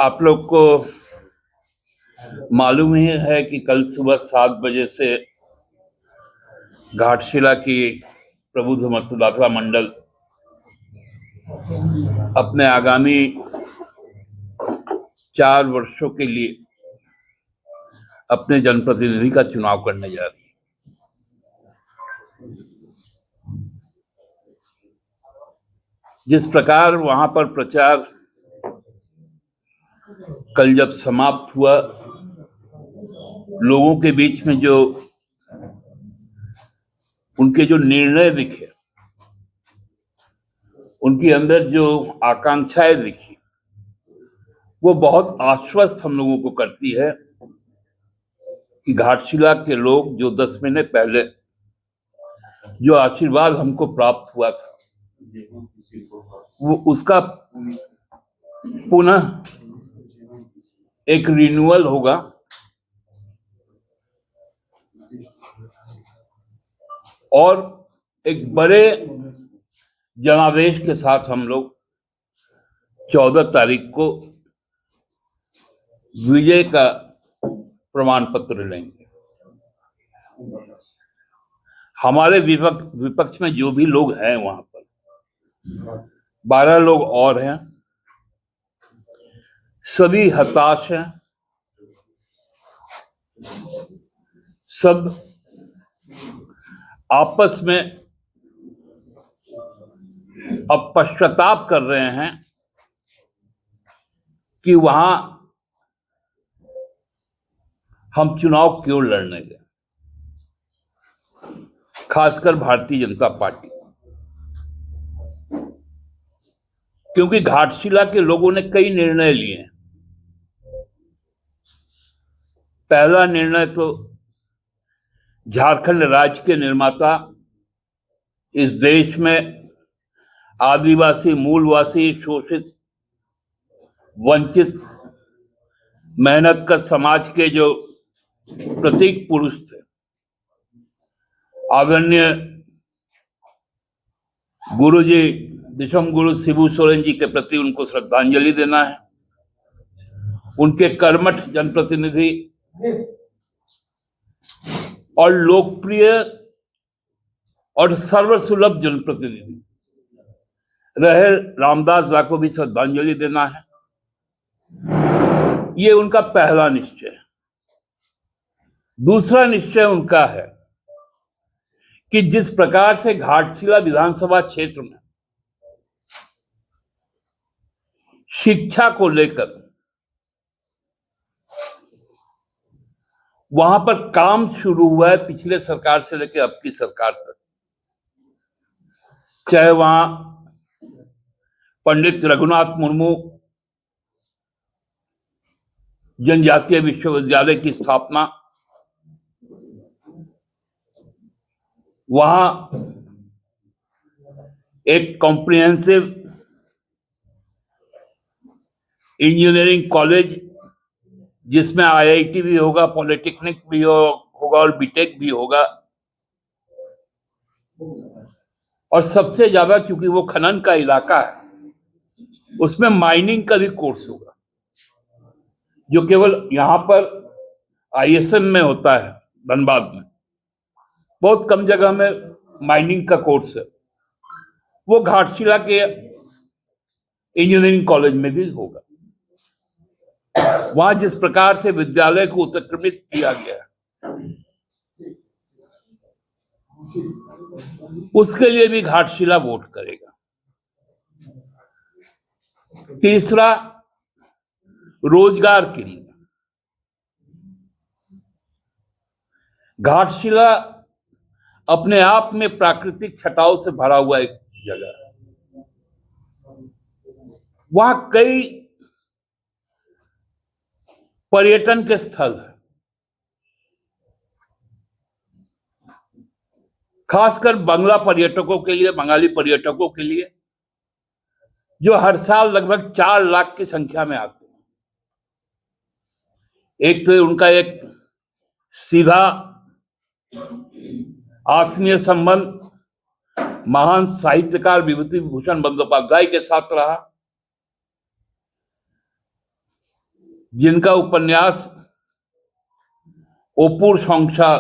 आप लोग को मालूम ही है कि कल सुबह 7 बजे से घाटशिला की प्रबुद्ध मतदाता मंडल अपने आगामी 4 वर्षों के लिए अपने जनप्रतिनिधि का चुनाव करने जा रही है। जिस प्रकार वहां पर प्रचार कल जब समाप्त हुआ, लोगों के बीच में जो उनके जो निर्णय दिखे, उनके अंदर जो आकांक्षाएं दिखी, वो बहुत आश्वस्त हम लोगों को करती है कि घाटशिला के लोग जो 10 महीने पहले जो आशीर्वाद हमको प्राप्त हुआ था, वो उसका पुनः एक रिन्यूअल होगा और एक बड़े जनादेश के साथ हम लोग 14 तारीख को विजय का प्रमाण पत्र लेंगे। हमारे विपक्ष में जो भी लोग हैं वहां पर 12 लोग और हैं, सभी हताश हैं, सब आपस में अब पश्चाताप कर रहे हैं कि वहां हम चुनाव क्यों लड़ने गए, खासकर भारतीय जनता पार्टी, क्योंकि घाटशिला के लोगों ने कई निर्णय लिए हैं। पहला निर्णय तो झारखंड राज्य के निर्माता, इस देश में आदिवासी, मूलवासी, शोषित, वंचित, मेहनत का समाज के जो प्रतीक पुरुष थे, आदरणीय गुरुजी दिशम गुरु शिबू सोरेन जी के प्रति उनको श्रद्धांजलि देना है। उनके कर्मठ जनप्रतिनिधि और लोकप्रिय और सर्वसुलभ जनप्रतिनिधि रहे रामदास जा को भी श्रद्धांजलि देना है। ये उनका पहला निश्चय है। दूसरा निश्चय उनका है कि जिस प्रकार से घाटशिला विधानसभा क्षेत्र में शिक्षा को लेकर वहां पर काम शुरू हुआ है, पिछले सरकार से लेकर अब की सरकार तक, चाहे वहां पंडित रघुनाथ मुर्मू जनजातीय विश्वविद्यालय की स्थापना, वहां एक कॉम्प्रिहेंसिव इंजीनियरिंग कॉलेज जिसमें आईआईटी भी होगा, पॉलिटेक्निक भी होगा और बीटेक भी होगा, और सबसे ज्यादा क्योंकि वो खनन का इलाका है, उसमें माइनिंग का भी कोर्स होगा, जो केवल यहां पर आईएसएम में होता है, धनबाद में बहुत कम जगह में माइनिंग का कोर्स है, वो घाटशिला के इंजीनियरिंग कॉलेज में भी होगा। वहां जिस प्रकार से विद्यालय को उत्क्रमित किया गया, उसके लिए भी घाटशिला वोट करेगा। तीसरा, रोजगार के लिए घाटशिला अपने आप में प्राकृतिक छटाव से भरा हुआ एक जगह है। वहां कई पर्यटन के स्थल है, खासकर बंगला पर्यटकों के लिए, बंगाली पर्यटकों के लिए, जो हर साल लगभग 4 लाख की संख्या में आते हैं। एक तो उनका एक सीधा आत्मीय संबंध महान साहित्यकार विभूति भूषण बंदोपाध्याय के साथ रहा, जिनका उपन्यास ओपुर संख्या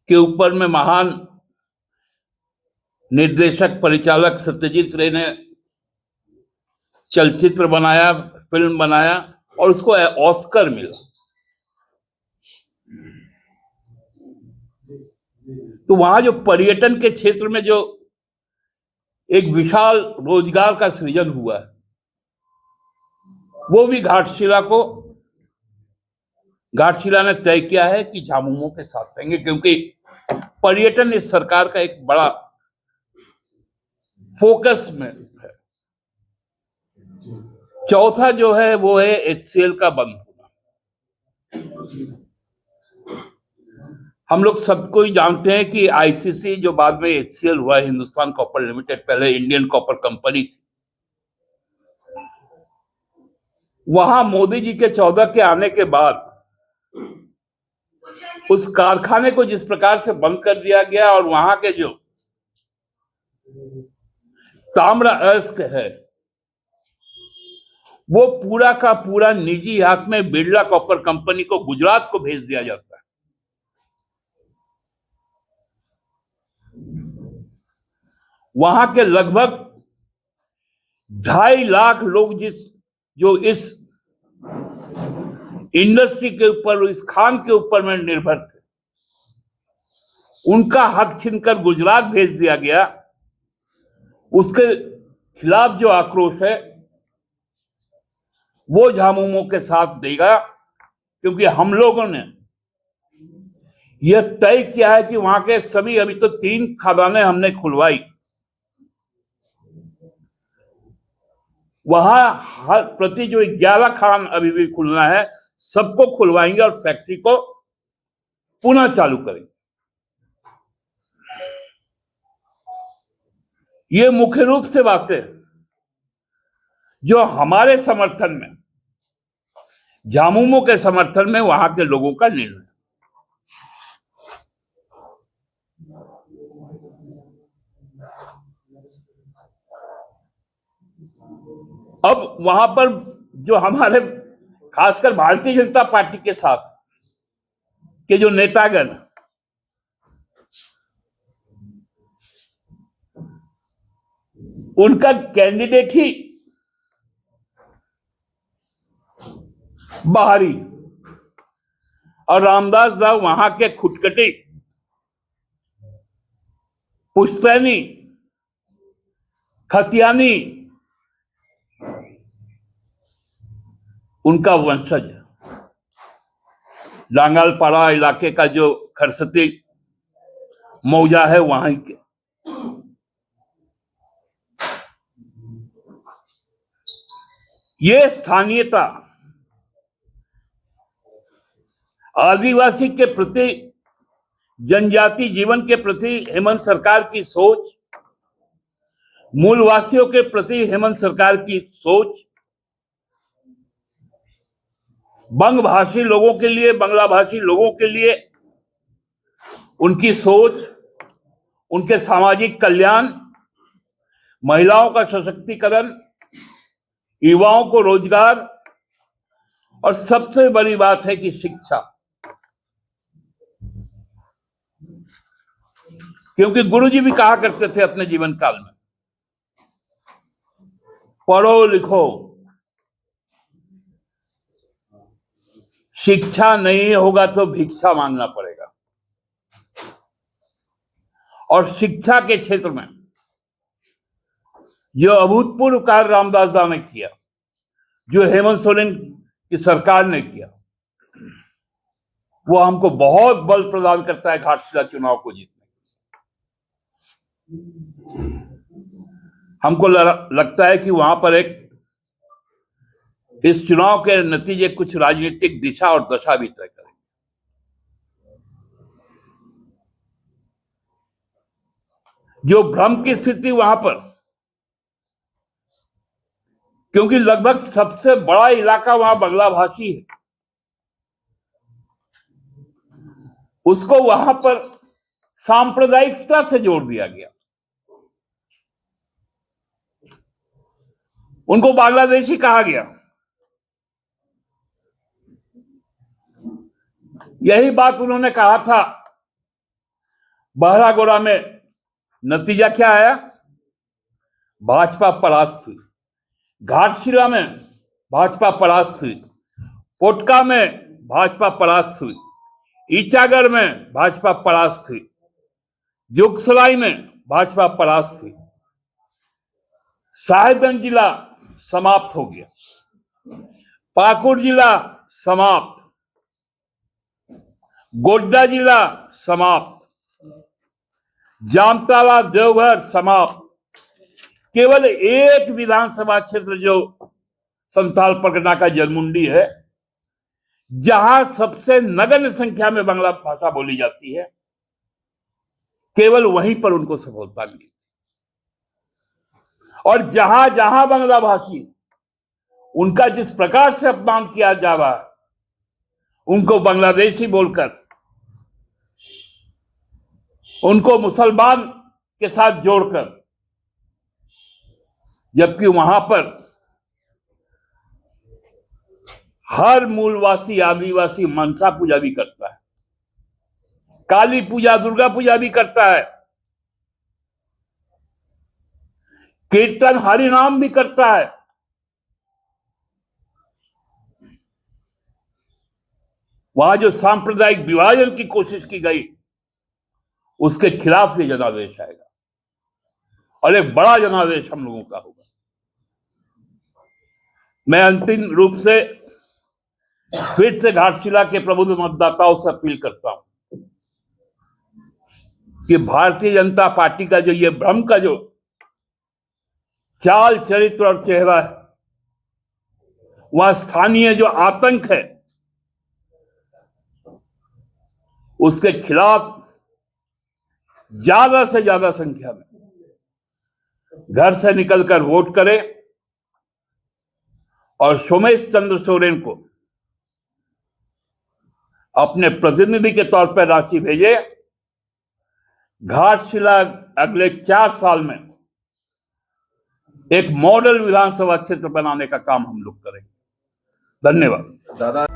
के ऊपर में महान निर्देशक परिचालक सत्यजीत रे ने चलचित्र बनाया, फिल्म बनाया और उसको ऑस्कर मिला। तो वहां जो पर्यटन के क्षेत्र में जो एक विशाल रोजगार का सृजन हुआ है, वो भी घाटशिला ने तय किया है कि झामुमो के साथ रहेंगे, क्योंकि पर्यटन इस सरकार का एक बड़ा फोकस में है। चौथा जो है वो है HCL का बंद होना। हम लोग सबको ही जानते हैं कि ICC जो बाद में HCL हुआ, हिंदुस्तान कॉपर लिमिटेड, पहले इंडियन कॉपर कंपनी थी, वहां मोदी जी के 14 के आने के बाद उस कारखाने को जिस प्रकार से बंद कर दिया गया और वहां के जो ताम्र अयस्क है वो पूरा का पूरा निजी हाथ में बिरला कॉपर कंपनी को गुजरात को भेज दिया जाता है। वहां के लगभग 2.5 लाख लोग जो इस इंडस्ट्री के ऊपर, इस खान के ऊपर में निर्भर थे, उनका हक छीनकर गुजरात भेज दिया गया। उसके खिलाफ जो आक्रोश है वो झामुमो के साथ देगा, क्योंकि हम लोगों ने यह तय किया है कि वहां के सभी, अभी तो 3 खदानें हमने खुलवाई, वहां हर प्रति जो 11 खान अभी भी खुलना है, सबको खुलवाएंगे और फैक्ट्री को पुनः चालू करेंगे। ये मुख्य रूप से बातें जो हमारे समर्थन में, झामुमो के समर्थन में वहां के लोगों का निर्णय। अब वहां पर जो हमारे खासकर भारतीय जनता पार्टी के साथ के जो नेतागण, उनका कैंडिडेट ही बाहरी, और रामदास दास वहां के खुटकटी, पुश्तैनी, खतियानी, उनका वंशज। डांगलपाड़ा इलाके का जो खरसती मौजा है वहां के। ये स्थानीयता, आदिवासी के प्रति, जनजाति जीवन के प्रति हेमंत सरकार की सोच, मूलवासियों के प्रति हेमंत सरकार की सोच, बंग भाषी लोगों के लिए, बांग्ला भाषी लोगों के लिए उनकी सोच, उनके सामाजिक कल्याण, महिलाओं का सशक्तिकरण, युवाओं को रोजगार, और सबसे बड़ी बात है कि शिक्षा। क्योंकि गुरुजी भी कहा करते थे अपने जीवन काल में, पढ़ो लिखो, शिक्षा नहीं होगा तो भिक्षा मांगना पड़ेगा। और शिक्षा के क्षेत्र में जो अभूतपूर्व कार्य रामदास दास ने किया, जो हेमंत सोरेन की सरकार ने किया, वो हमको बहुत बल प्रदान करता है घाटशिला चुनाव को जीतने। हमको लगता है कि वहां पर इस चुनाव के नतीजे कुछ राजनीतिक दिशा और दशा भी तय करेंगे। जो भ्रम की स्थिति वहां पर, क्योंकि लगभग सबसे बड़ा इलाका वहां बांग्ला भाषी है, उसको वहां पर सांप्रदायिकता से जोड़ दिया गया। उनको बांग्लादेशी कहा गया। यही बात उन्होंने कहा था। बहरागोड़ा में नतीजा क्या आया? भाजपा परास्त हुई। घाटशिला में भाजपा परास्त हुई। पोटका में भाजपा परास्त हुई। ईचागढ़ में भाजपा परास्त हुई। जोगसराय में भाजपा परास्त हुई। साहिबगंज जिला समाप्त हो गया। पाकुड़ जिला समाप्त। गोड्डा जिला समाप्त। जामताड़ा देवघर समाप्त। केवल एक विधानसभा क्षेत्र जो संथाल परगना का जलमुंडी है, जहां सबसे नगण्य संख्या में बांग्ला भाषा बोली जाती है, केवल वहीं पर उनको सफलता मिली थी। और जहां जहां बांग्ला भाषी, उनका जिस प्रकार से अपमान किया जा रहा है, उनको बांग्लादेशी बोलकर, उनको मुसलमान के साथ जोड़कर, जबकि वहां पर हर मूलवासी आदिवासी मनसा पूजा भी करता है, काली पूजा, दुर्गा पूजा भी करता है, कीर्तन हरिनाम भी करता है। वहां जो सांप्रदायिक विभाजन की कोशिश की गई, उसके खिलाफ ये जनादेश आएगा और एक बड़ा जनादेश हम लोगों का होगा। मैं अंतिम रूप से फिर से घाटशिला के प्रबुद्ध मतदाताओं से अपील करता हूं कि भारतीय जनता पार्टी का जो ये भ्रम का जो चाल, चरित्र और चेहरा है, वह स्थानीय जो आतंक है, उसके खिलाफ ज्यादा से ज्यादा संख्या में घर से निकलकर वोट करें और सोमेश चंद्र सोरेन को अपने प्रतिनिधि के तौर पर रांची भेजे। घाटशिला अगले 4 साल में एक मॉडल विधानसभा क्षेत्र बनाने का काम हम लोग करेंगे। धन्यवाद। दादा